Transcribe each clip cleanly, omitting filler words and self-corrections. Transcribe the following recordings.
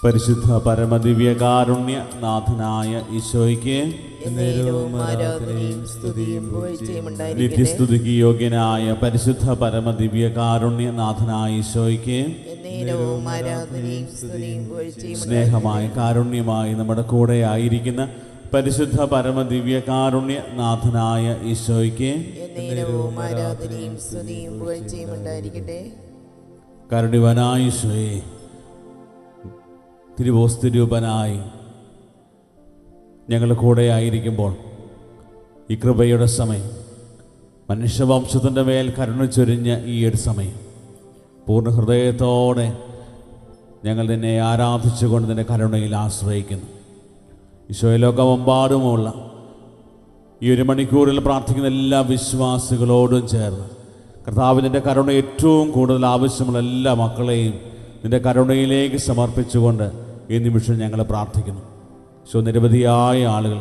പരിശുദ്ധ പരമദിവ്യകാരുണ്യ നാഥനായ ഈശോയ്ക്ക് നിത്യസ്തുതിക്ക് യോഗ്യനായ പരിശുദ്ധ പരമദിവ്യകാരുണ്യ നാഥനായ ഈശോയ്ക്ക് സ്നേഹമായ കാരുണ്യമായി നമ്മുടെ കൂടെ ആയിരിക്കുന്ന പരിശുദ്ധ പരമദിവ്യകാരുണ്യ നാഥനായ ഈശോയ്ക്ക് കാരുണ്യവാനായ ഈശോയെ, തിരുവോസ്തുരൂപനായി ഞങ്ങളുടെ കൂടെ ആയിരിക്കുമ്പോൾ ഈ കൃപയുടെ സമയം, മനുഷ്യവംശത്തിൻ്റെ മേൽ കരുണ ചൊരിഞ്ഞ ഈ ഒരു സമയം, പൂർണ്ണ ഹൃദയത്തോടെ ഞങ്ങൾ നിന്നെ ആരാധിച്ചുകൊണ്ട് നിന്റെ കരുണയിൽ ആശ്രയിക്കുന്നു. ഈശോയെ, ലോകമെമ്പാടുമുള്ള ഈ ഒരു മണിക്കൂറിൽ പ്രാർത്ഥിക്കുന്ന എല്ലാ വിശ്വാസികളോടും ചേർന്ന് കർത്താവിൻ്റെ കരുണ ഏറ്റവും കൂടുതൽ ആവശ്യമുള്ള എല്ലാ മക്കളെയും നിന്റെ കരുണയിലേക്ക് സമർപ്പിച്ചുകൊണ്ട് ഈ നിമിഷം ഞങ്ങൾ പ്രാർത്ഥിക്കുന്നു. ഈശോ, നിരവധിയായ ആളുകൾ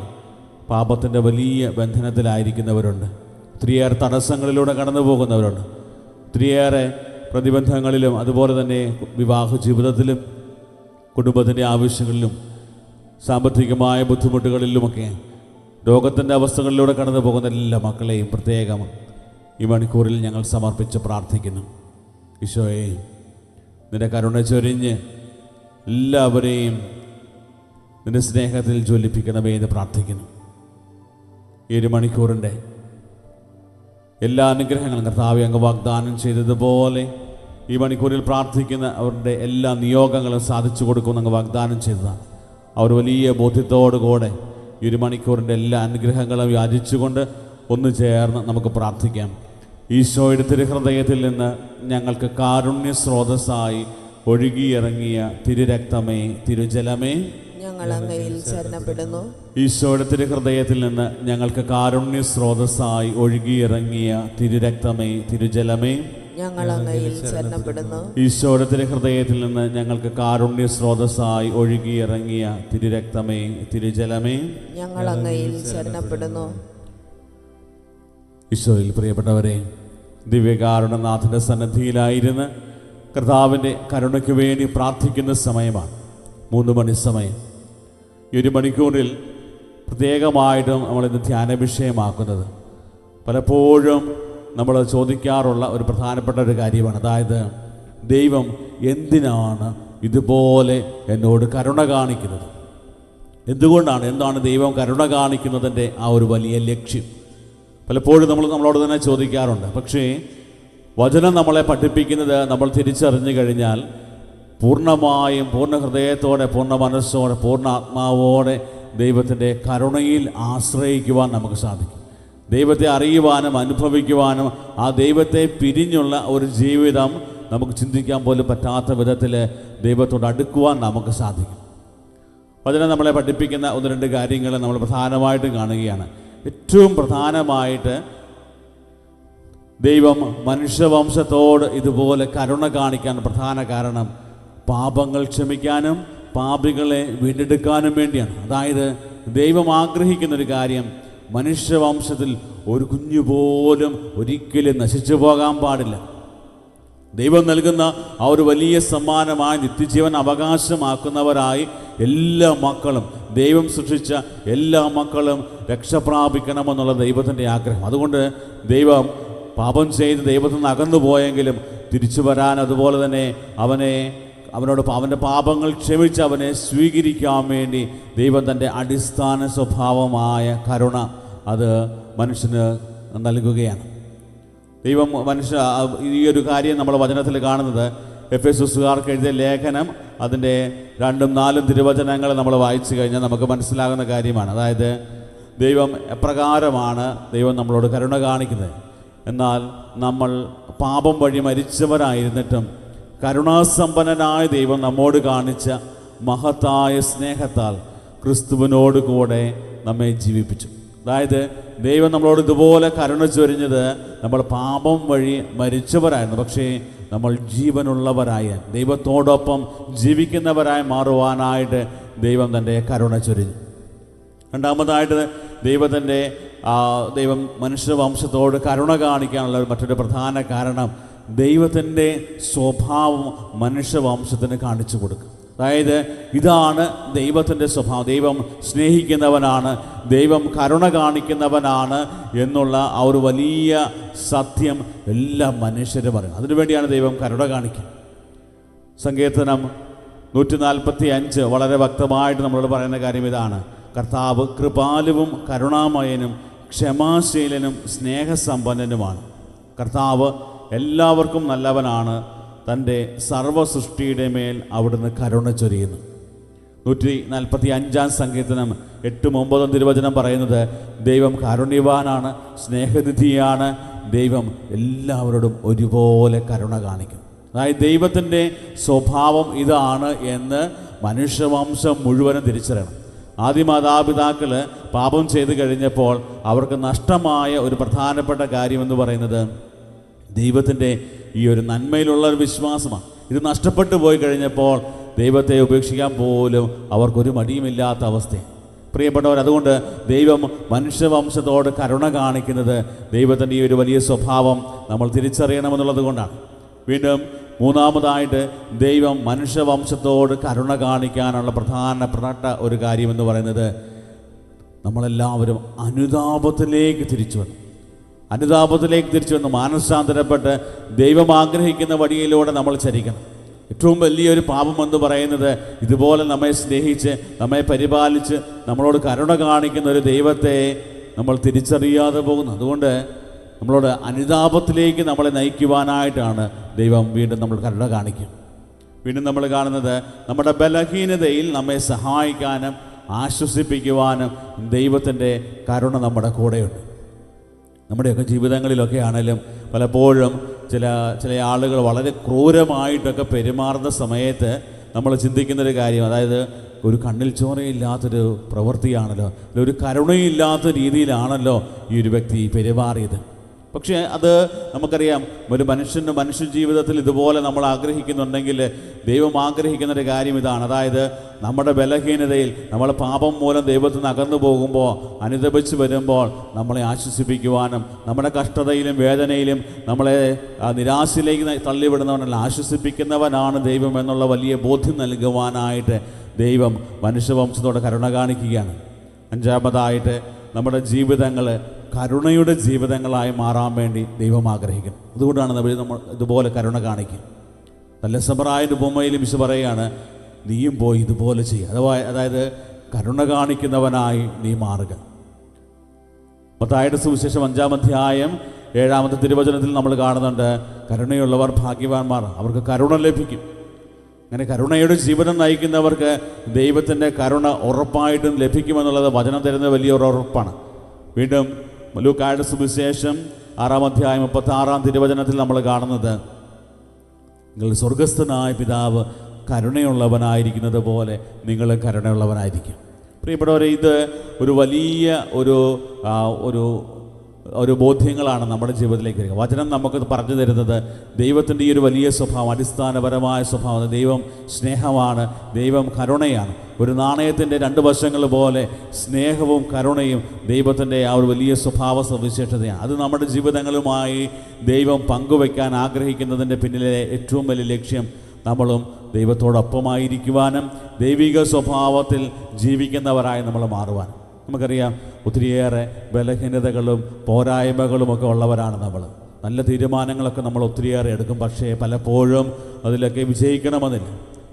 പാപത്തിൻ്റെ വലിയ ബന്ധനത്തിലായിരിക്കുന്നവരുണ്ട്, ഒത്തിരിയേറെ തടസ്സങ്ങളിലൂടെ കടന്നു പോകുന്നവരുണ്ട്, ഒത്തിരിയേറെ പ്രതിബന്ധങ്ങളിലും അതുപോലെ തന്നെ വിവാഹ ജീവിതത്തിലും കുടുംബത്തിൻ്റെ ആവശ്യങ്ങളിലും സാമ്പത്തികമായ ബുദ്ധിമുട്ടുകളിലുമൊക്കെ രോഗത്തിൻ്റെ അവസ്ഥകളിലൂടെ കടന്നു പോകുന്ന എല്ലാ മക്കളെയും പ്രത്യേകം ഈ മണിക്കൂറിൽ ഞങ്ങൾ സമർപ്പിച്ച് പ്രാർത്ഥിക്കുന്നു. ഈശോയെ, നിന്റെ കരുണ ചൊരിഞ്ഞ് എല്ലാവരെയും നിന്റെ സ്നേഹത്തിൽ ജ്വലിപ്പിക്കണമേ എന്ന് പ്രാർത്ഥിക്കുന്നു. ഈ ഒരു മണിക്കൂറിൻ്റെ എല്ലാ അനുഗ്രഹങ്ങളും കർത്താവേ അങ്ങ് വാഗ്ദാനം ചെയ്തതുപോലെ ഈ മണിക്കൂറിൽ പ്രാർത്ഥിക്കുന്ന അവരുടെ എല്ലാ നിയോഗങ്ങളും സാധിച്ചു കൊടുക്കുമെന്ന് അങ്ങ് വാഗ്ദാനം ചെയ്തതാണ്. അവർ വലിയ ബോധ്യത്തോടുകൂടെ ഈ ഒരു മണിക്കൂറിൻ്റെ എല്ലാ അനുഗ്രഹങ്ങളും യാചിച്ചുകൊണ്ട് ഒന്ന് ചേർന്ന് നമുക്ക് പ്രാർത്ഥിക്കാം. ഈശോയുടെ തിരുഹൃദയത്തിൽ നിന്ന് ഞങ്ങൾക്ക് കാരുണ്യ സ്രോതസ്സായി ഒഴുകിയിറങ്ങിയ തിരുരക്തമേ, തിരുജലമേ, ഞങ്ങൾ അങ്ങയിൽ ശരണപ്പെടുന്നു. ഈശോയുടെ തിരുഹൃദയത്തിൽ നിന്ന് ഞങ്ങൾക്ക് കാരുണ്യ സ്രോതസ്സായി ഒഴുകിയിറങ്ങിയ തിരുരക്തമേ, തിരുജലമേ, ഞങ്ങൾ അങ്ങയിൽ ശരണപ്പെടുന്നു. ഈശോയുടെ തിരുഹൃദയത്തിൽ നിന്ന് ഞങ്ങൾക്ക് കാരുണ്യ സ്രോതസ്സായി ഒഴുകിയിറങ്ങിയ തിരുരക്തമേ, തിരുജലമേ, ഞങ്ങൾ അങ്ങയിൽ ശരണപ്പെടുന്നു. ഈശോയിൽ പ്രിയപ്പെട്ടവരെ, ദിവ്യകാരുണ്യനാഥൻ്റെ സന്നിധിയിലായിരുന്ന് കർത്താവിൻ്റെ കരുണയ്ക്ക് വേണ്ടി പ്രാർത്ഥിക്കുന്ന സമയമാണ് 3 മണി സമയം. ഈ ഒരു മണിക്കൂറിൽ പ്രത്യേകമായിട്ടും നമ്മളിന്ന് ധ്യാന വിഷയമാക്കുന്നത് പലപ്പോഴും നമ്മൾ ചോദിക്കാറുള്ള ഒരു പ്രധാനപ്പെട്ട ഒരു കാര്യമാണ്. അതായത്, ദൈവം എന്തിനാണ് ഇതുപോലെ എന്നോട് കരുണ കാണിക്കുന്നത്? എന്താണ് ദൈവം കരുണ കാണിക്കുന്നതിൻ്റെ ആ ഒരു വലിയ ലക്ഷ്യം? പലപ്പോഴും നമ്മളോട് തന്നെ ചോദിക്കാറുണ്ട്. പക്ഷേ വചനം നമ്മളെ പഠിപ്പിക്കുന്നത് നമ്മൾ തിരിച്ചറിഞ്ഞു കഴിഞ്ഞാൽ പൂർണ്ണമായും പൂർണ്ണ ഹൃദയത്തോടെ, പൂർണ്ണ മനസ്സോടെ, പൂർണ്ണ ആത്മാവോടെ ദൈവത്തിൻ്റെ കരുണയിൽ ആശ്രയിക്കുവാൻ നമുക്ക് സാധിക്കും. ദൈവത്തെ അറിയുവാനും അനുഭവിക്കുവാനും ആ ദൈവത്തെ പിരിഞ്ഞുള്ള ഒരു ജീവിതം നമുക്ക് ചിന്തിക്കാൻ പോലും പറ്റാത്ത വിധത്തിൽ ദൈവത്തോട് അടുക്കുവാൻ നമുക്ക് സാധിക്കും. വചനം നമ്മളെ പഠിപ്പിക്കുന്ന 1-2 കാര്യങ്ങൾ നമ്മൾ പ്രധാനമായിട്ടും കാണുകയാണ്. ഏറ്റവും പ്രധാനമായിട്ട് ദൈവം മനുഷ്യവംശത്തോട് ഇതുപോലെ കരുണ കാണിക്കാൻ പ്രധാന കാരണം പാപങ്ങൾ ക്ഷമിക്കാനും പാപികളെ വീണ്ടെടുക്കാനും വേണ്ടിയാണ്. അതായത്, ദൈവം ആഗ്രഹിക്കുന്നൊരു കാര്യം, മനുഷ്യവംശത്തിൽ ഒരു കുഞ്ഞു പോലും ഒരിക്കലും നശിച്ചു പോകാൻ പാടില്ല. ദൈവം നൽകുന്ന ആ ഒരു വലിയ സമ്മാനമായി നിത്യജീവൻ അവകാശമാക്കുന്നവരായി എല്ലാ മക്കളും, ദൈവം സൃഷ്ടിച്ച എല്ലാ മക്കളും രക്ഷപ്രാപിക്കണമെന്നുള്ള ദൈവത്തിൻ്റെ ആഗ്രഹം. അതുകൊണ്ട് ദൈവം പാപം ചെയ്ത് ദൈവത്തിൽ നിന്ന് അകന്നു പോയെങ്കിലും തിരിച്ചു വരാൻ, അതുപോലെ തന്നെ അവനോട് അവൻ്റെ പാപങ്ങൾ ക്ഷമിച്ച് അവനെ സ്വീകരിക്കാൻ വേണ്ടി ദൈവം തൻ്റെ അടിസ്ഥാന സ്വഭാവമായ കരുണ അത് മനുഷ്യന് നൽകുകയാണ്. ദൈവം ഈ ഒരു കാര്യം നമ്മൾ വചനത്തിൽ കാണുന്നത് എഫെസസുകാർക്ക് എഴുതിയ ലേഖനം അതിൻ്റെ 2-4 തിരുവചനങ്ങൾ നമ്മൾ വായിച്ചു കഴിഞ്ഞാൽ നമുക്ക് മനസ്സിലാകുന്ന കാര്യമാണ്. അതായത്, ദൈവം എപ്രകാരമാണ് ദൈവം നമ്മളോട് കരുണ കാണിക്കുന്നത്. എന്നാൽ നമ്മൾ പാപം വഴി മരിച്ചവരായിരുന്നിട്ടും കരുണാസമ്പന്നനായ ദൈവം നമ്മോട് കാണിച്ച മഹത്തായ സ്നേഹത്താൽ ക്രിസ്തുവിനോട് കൂടെ നമ്മെ ജീവിപ്പിച്ചു. അതായത്, ദൈവം നമ്മളോട് ഇതുപോലെ കരുണ ചൊരിഞ്ഞത് നമ്മൾ പാപം വഴി മരിച്ചവരായിരുന്നു. പക്ഷേ നമ്മൾ ജീവനുള്ളവരായ ദൈവത്തോടൊപ്പം ജീവിക്കുന്നവരായി മാറുവാനായിട്ട് ദൈവം തൻ്റെ കരുണ ചൊരിഞ്ഞു. രണ്ടാമതായിട്ട് ദൈവം മനുഷ്യവംശത്തോട് കരുണ കാണിക്കാനുള്ള മറ്റൊരു പ്രധാന കാരണം ദൈവത്തിൻ്റെ സ്വഭാവം മനുഷ്യവംശത്തിന് കാണിച്ചു കൊടുക്കും. അതായത് ഇതാണ് ദൈവത്തിൻ്റെ സ്വഭാവം. ദൈവം സ്നേഹിക്കുന്നവനാണ്, ദൈവം കരുണ കാണിക്കുന്നവനാണ് എന്നുള്ള ആ ഒരു വലിയ സത്യം എല്ലാ മനുഷ്യരും പറയും. അതിനുവേണ്ടിയാണ് ദൈവം കരുണ കാണിക്കുക. സങ്കീർത്തനം 145 വളരെ വ്യക്തമായിട്ട് നമ്മളോട് പറയുന്ന കാര്യം ഇതാണ്: കർത്താവ് കൃപാലുവും കരുണാമയനും ക്ഷമാശീലനും സ്നേഹസമ്പന്നനുമാണ്. കർത്താവ് എല്ലാവർക്കും നല്ലവനാണ്, തൻ്റെ സർവ്വസൃഷ്ടിയുടെ മേൽ അവിടുന്ന് കരുണ ചൊരിയുന്നു. 145 സങ്കീർത്തനം 8-9 തിരുവചനം പറയുന്നത് ദൈവം കാരുണ്യവാനാണ്, സ്നേഹനിധിയാണ്, ദൈവം എല്ലാവരോടും ഒരുപോലെ കരുണ കാണിക്കും. അതായത് ദൈവത്തിൻ്റെ സ്വഭാവം ഇതാണ് എന്ന് മനുഷ്യവംശം മുഴുവനും തിരിച്ചറിയണം. ആദ്യ മാതാപിതാക്കൾ പാപം ചെയ്തു കഴിഞ്ഞപ്പോൾ അവർക്ക് നഷ്ടമായ ഒരു പ്രധാനപ്പെട്ട കാര്യമെന്ന് പറയുന്നത് ദൈവത്തിൻ്റെ ഈ ഒരു നന്മയിലുള്ള ഒരു വിശ്വാസമാണ്. ഇത് നഷ്ടപ്പെട്ടു പോയി കഴിഞ്ഞപ്പോൾ ദൈവത്തെ ഉപേക്ഷിക്കാൻ പോലും അവർക്കൊരു മടിയുമില്ലാത്ത അവസ്ഥയാണ്. പ്രിയപ്പെട്ടവർ, അതുകൊണ്ട് ദൈവം മനുഷ്യവംശത്തോട് കരുണ കാണിക്കുന്നത് ദൈവത്തിൻ്റെ ഈ ഒരു വലിയ സ്വഭാവം നമ്മൾ തിരിച്ചറിയണമെന്നുള്ളത് കൊണ്ടാണ്. വീണ്ടും മൂന്നാമതായിട്ട് ദൈവം മനുഷ്യവംശത്തോട് കരുണ കാണിക്കാനുള്ള പ്രധാനപ്പെട്ട ഒരു കാര്യമെന്ന് പറയുന്നത് നമ്മളെല്ലാവരും അനുതാപത്തിലേക്ക് തിരിച്ചു വന്നു. അനുതാപത്തിലേക്ക് തിരിച്ചു വന്ന് മാനസാന്തരപ്പെട്ട് ദൈവം ആഗ്രഹിക്കുന്ന വഴിയിലൂടെ നമ്മൾ ചരിക്കണം. ഏറ്റവും വലിയൊരു പാപമെന്ന് പറയുന്നത് ഇതുപോലെ നമ്മെ സ്നേഹിച്ച് നമ്മെ പരിപാലിച്ച് നമ്മളോട് കരുണ കാണിക്കുന്ന ഒരു ദൈവത്തെ നമ്മൾ തിരിച്ചറിയാതെ പോകുന്നു. അതുകൊണ്ട് നമ്മളോട് അനുതാപത്തിലേക്ക് നമ്മളെ നയിക്കുവാനായിട്ടാണ് ദൈവം വീണ്ടും നമ്മൾ കരുണ കാണിക്കും. വീണ്ടും നമ്മൾ കാണുന്നത് നമ്മുടെ ബലഹീനതയിൽ നമ്മെ സഹായിക്കാനും ആശ്വസിപ്പിക്കുവാനും ദൈവത്തിൻ്റെ കരുണ നമ്മുടെ കൂടെയുണ്ട്. നമ്മുടെയൊക്കെ ജീവിതങ്ങളിലൊക്കെ ആണെങ്കിലും പലപ്പോഴും ചില ആളുകൾ വളരെ ക്രൂരമായിട്ടൊക്കെ പെരുമാറുന്ന സമയത്ത് നമ്മൾ ചിന്തിക്കുന്നൊരു കാര്യം, അതായത് ഒരു കണ്ണിൽ ചോരയില്ലാത്തൊരു പ്രവൃത്തിയാണല്ലോ, ഒരു കരുണയില്ലാത്ത രീതിയിലാണല്ലോ ഈ ഒരു വ്യക്തി പെരുമാറിയത്. പക്ഷേ അത് നമുക്കറിയാം, ഒരു മനുഷ്യ ജീവിതത്തിൽ ഇതുപോലെ നമ്മൾ ആഗ്രഹിക്കുന്നുണ്ടെങ്കിൽ ദൈവം ആഗ്രഹിക്കുന്നൊരു കാര്യം ഇതാണ്. അതായത് നമ്മുടെ ബലഹീനതയിൽ നമ്മൾ പാപം മൂലം ദൈവത്തിൽ നിന്ന് അകന്നു പോകുമ്പോൾ, അനുതപിച്ച് വരുമ്പോൾ നമ്മളെ ആശ്വസിപ്പിക്കുവാനും നമ്മുടെ കഷ്ടതയിലും വേദനയിലും നമ്മളെ നിരാശയിലേക്ക് തള്ളിവിടുന്നവനല്ല, ആശ്വസിപ്പിക്കുന്നവനാണ് ദൈവം എന്നുള്ള വലിയ ബോധ്യം നൽകുവാനായിട്ട് ദൈവം മനുഷ്യവംശത്തോടെ കരുണ കാണിക്കുകയാണ്. അഞ്ചാമതായിട്ട് നമ്മുടെ ജീവിതങ്ങൾ കരുണയുടെ ജീവിതങ്ങളായി മാറാൻ വേണ്ടി ദൈവം ആഗ്രഹിക്കുന്നു. അതുകൊണ്ടാണ് നമ്മൾ ഇതുപോലെ കരുണ കാണിക്കും. നല്ല സമറായൻ്റെ ഉപമയിലും വിശു പറയുകയാണ്, നീയും പോയി ഇതുപോലെ ചെയ്യുക. അതായത് കരുണ കാണിക്കുന്നവനായി നീ മാറുക. മത്തായിയുടെ സുവിശേഷം 5-ാം അധ്യായം 7-ാമത്തെ തിരുവചനത്തിൽ നമ്മൾ കാണുന്നുണ്ട്, കരുണയുള്ളവർ ഭാഗ്യവാന്മാർ, അവർക്ക് കരുണ ലഭിക്കും. അങ്ങനെ കരുണയുടെ ജീവിതം നയിക്കുന്നവർക്ക് ദൈവത്തിൻ്റെ കരുണ ഉറപ്പായിട്ടും ലഭിക്കുമെന്നുള്ളത് വചനം തരുന്ന വലിയൊരു ഉറപ്പാണ്. വീണ്ടും ലൂക്കായുടെ സുവിശേഷം 6-ാം അധ്യായം 36-ാം തിരുവചനത്തിൽ നമ്മൾ കാണുന്നത്, നിങ്ങൾ സ്വർഗസ്ഥനായ പിതാവ് കരുണയുള്ളവനായിരിക്കുന്നത് പോലെ നിങ്ങൾ കരുണയുള്ളവനായിരിക്കും. പ്രിയപ്പെട്ടവരെ, ഇത് ഒരു വലിയ ഒരു ബോധ്യങ്ങളാണ് നമ്മുടെ ജീവിതത്തിലേക്ക് വരിക. വചനം നമുക്ക് പറഞ്ഞു തരുന്നത് ദൈവത്തിൻ്റെ ഈ ഒരു വലിയ സ്വഭാവം, അടിസ്ഥാനപരമായ സ്വഭാവം, ദൈവം സ്നേഹമാണ്, ദൈവം കരുണയാണ്. ഒരു നാണയത്തിൻ്റെ 2 വശങ്ങൾ പോലെ സ്നേഹവും കരുണയും ദൈവത്തിൻ്റെ ആ ഒരു വലിയ സ്വഭാവ സവിശേഷതയാണ്. അത് നമ്മുടെ ജീവിതങ്ങളുമായി ദൈവം പങ്കുവയ്ക്കാൻ ആഗ്രഹിക്കുന്നതിൻ്റെ പിന്നിലെ ഏറ്റവും വലിയ ലക്ഷ്യം നമ്മളും ദൈവത്തോടൊപ്പമായിരിക്കുവാനും ദൈവിക സ്വഭാവത്തിൽ ജീവിക്കുന്നവരായി നമ്മൾ മാറുവാൻ. നമുക്കറിയാം, ഒത്തിരിയേറെ ബലഹീനതകളും പോരായ്മകളുമൊക്കെ ഉള്ളവരാണ് നമ്മൾ. നല്ല തീരുമാനങ്ങളൊക്കെ നമ്മൾ ഒത്തിരിയേറെ എടുക്കും, പക്ഷേ പലപ്പോഴും അതിലൊക്കെ വിജയിക്കണമെന്നില്ല.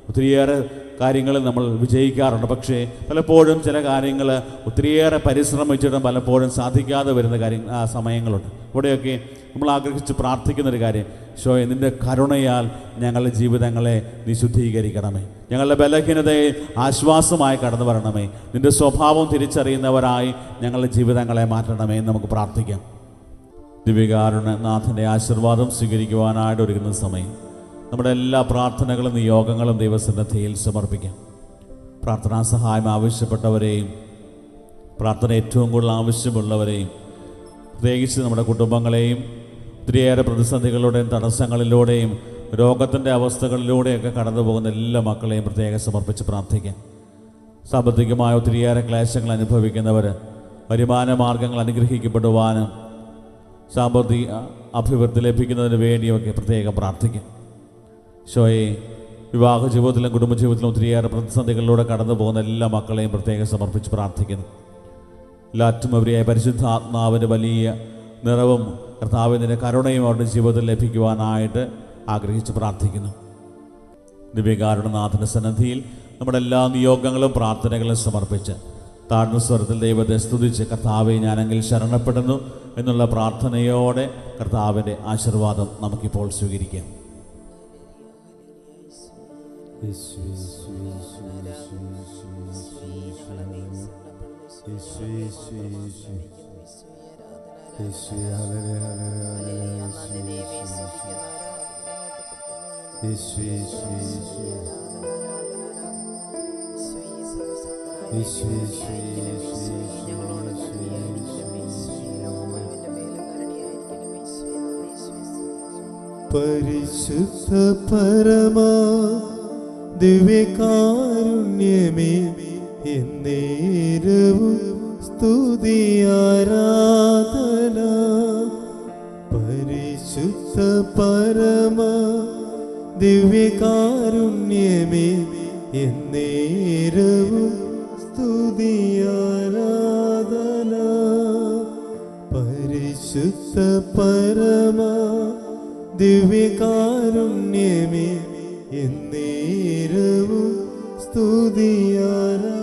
ഒത്തിരിയേറെ കാര്യങ്ങളിൽ നമ്മൾ വിജയിക്കാറുണ്ട്, പക്ഷേ പലപ്പോഴും ചില കാര്യങ്ങൾ ഒത്തിരിയേറെ പരിശ്രമിച്ചിട്ടും പലപ്പോഴും സാധിക്കാതെ വരുന്ന സമയങ്ങളുണ്ട്. ഇവിടെയൊക്കെ നമ്മൾ ആഗ്രഹിച്ച് പ്രാർത്ഥിക്കുന്നൊരു കാര്യം, ഈശോയെ, നിൻ്റെ കരുണയാൽ ഞങ്ങളുടെ ജീവിതങ്ങളെ നീ ശുദ്ധീകരിക്കണമേ, ഞങ്ങളുടെ ബലഹീനതയെ ആശ്വാസമായി കടന്നു വരണമേ, നിൻ്റെ സ്വഭാവം തിരിച്ചറിയുന്നവരായി ഞങ്ങളുടെ ജീവിതങ്ങളെ മാറ്റണമേ എന്ന് നമുക്ക് പ്രാർത്ഥിക്കാം. ദിവ്യകാരുണ്യനാഥൻ്റെ ആശീർവാദം സ്വീകരിക്കുവാനായിട്ട് ഒരുങ്ങുന്ന സമയം നമ്മുടെ എല്ലാ പ്രാർത്ഥനകളും നിയോഗങ്ങളും ദൈവസന്നിധിയിൽ സമർപ്പിക്കാം. പ്രാർത്ഥനാ സഹായം ആവശ്യപ്പെട്ടവരെയും പ്രാർത്ഥന ഏറ്റവും കൂടുതൽ ആവശ്യമുള്ളവരെയും, പ്രത്യേകിച്ച് നമ്മുടെ കുടുംബങ്ങളെയും ഒത്തിരിയേറെ പ്രതിസന്ധികളുടെയും തടസ്സങ്ങളിലൂടെയും രോഗത്തിൻ്റെ അവസ്ഥകളിലൂടെയൊക്കെ കടന്നു പോകുന്ന എല്ലാ മക്കളെയും പ്രത്യേകം സമർപ്പിച്ച് പ്രാർത്ഥിക്കാം. സാമ്പത്തികമായ ഒത്തിരിയേറെ ക്ലേശങ്ങൾ അനുഭവിക്കുന്നവർ വരുമാന മാർഗങ്ങൾ അനുഗ്രഹിക്കപ്പെടുവാനും സാമ്പത്തിക അഭിവൃദ്ധി ലഭിക്കുന്നതിന് വേണ്ടിയൊക്കെ പ്രത്യേകം പ്രാർത്ഥിക്കാം. ഈശോയെ, വിവാഹ ജീവിതത്തിലും കുടുംബജീവിതത്തിലും ഒത്തിരിയേറെ പ്രതിസന്ധികളിലൂടെ കടന്നു പോകുന്ന എല്ലാ മക്കളെയും പ്രത്യേകം സമർപ്പിച്ച് പ്രാർത്ഥിക്കുന്നു. എല്ലാറ്റും അവരെയായ പരിശുദ്ധാത്മാവിൻ്റെ വലിയ നിറവും കർത്താവിൻ്റെ കരുണയും അവരുടെ ജീവിതത്തിൽ ലഭിക്കുവാനായിട്ട് ആഗ്രഹിച്ച് പ്രാർത്ഥിക്കുന്നു. ദിവ്യകാരുണനാഥൻ്റെ സന്നിധിയിൽ നമ്മുടെ എല്ലാ നിയോഗങ്ങളും പ്രാർത്ഥനകളും സമർപ്പിച്ച് താഴ്ന്ന സ്വരത്തിൽ ദൈവത്തെ സ്തുതിച്ച് കർത്താവെ ഞാനെങ്കിൽ ശരണപ്പെടുന്നു എന്നുള്ള പ്രാർത്ഥനയോടെ കർത്താവിൻ്റെ ആശീർവാദം നമുക്കിപ്പോൾ സ്വീകരിക്കാം. പരിശുദ്ധ പരമാ ദിവ്യകാരുണ്യമേ എന്നേരവും സ്തുതി ആരാധന. പരിശുദ്ധ പരമാ ദിവ്യകാരുണ്യമേ എന്നേരവും സ്തുതി ആരാധന. പരിശുദ്ധ പരമാ ദിവ്യകാരുണ്യമേ എന്നേരവും സ്തുതി ആരാധന.